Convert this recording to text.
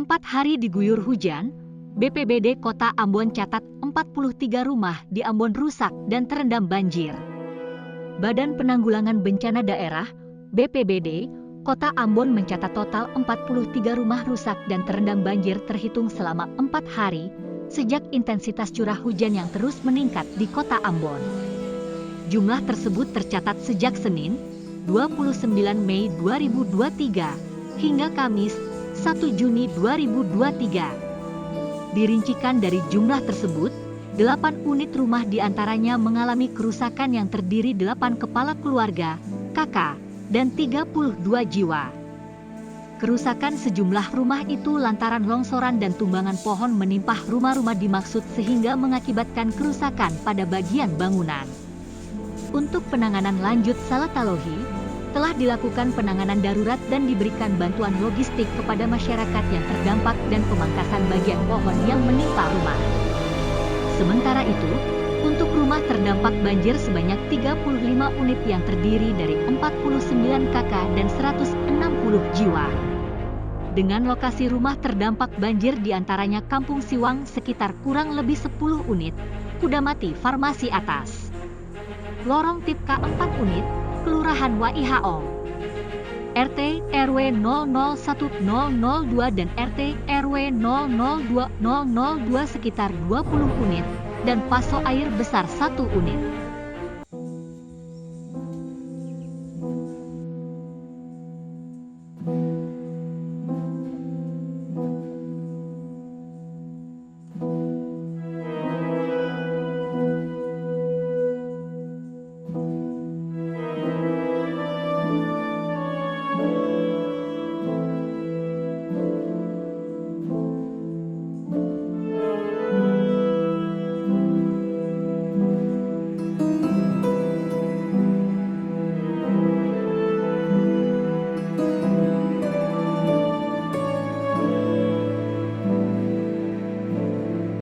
4 hari diguyur hujan, BPBD Kota Ambon catat 43 rumah di Ambon rusak dan terendam banjir. Badan Penanggulangan Bencana Daerah, BPBD, Kota Ambon mencatat total 43 rumah rusak dan terendam banjir terhitung selama 4 hari, sejak intensitas curah hujan yang terus meningkat di Kota Ambon. Jumlah tersebut tercatat sejak Senin, 29 Mei 2023, hingga Kamis, 1 Juni 2023. Dirincikan dari jumlah tersebut, 8 unit rumah diantaranya mengalami kerusakan yang terdiri 8 kepala keluarga, kakak, dan 32 jiwa. Kerusakan sejumlah rumah itu lantaran longsoran dan tumbangan pohon menimpa rumah-rumah dimaksud sehingga mengakibatkan kerusakan pada bagian bangunan. Untuk penanganan lanjut Salatalohi, telah dilakukan penanganan darurat dan diberikan bantuan logistik kepada masyarakat yang terdampak dan pemangkasan bagian pohon yang menimpa rumah. Sementara itu, untuk rumah terdampak banjir sebanyak 35 unit yang terdiri dari 49 kakak dan 160 jiwa. Dengan lokasi rumah terdampak banjir diantaranya Kampung Siwang sekitar kurang lebih 10 unit, Kudamati Farmasi Atas, Lorong Tipka 4 unit, Kelurahan WIHO, RT RW 001002 dan RT RW 002002 sekitar 20 unit, dan paso air besar 1 unit.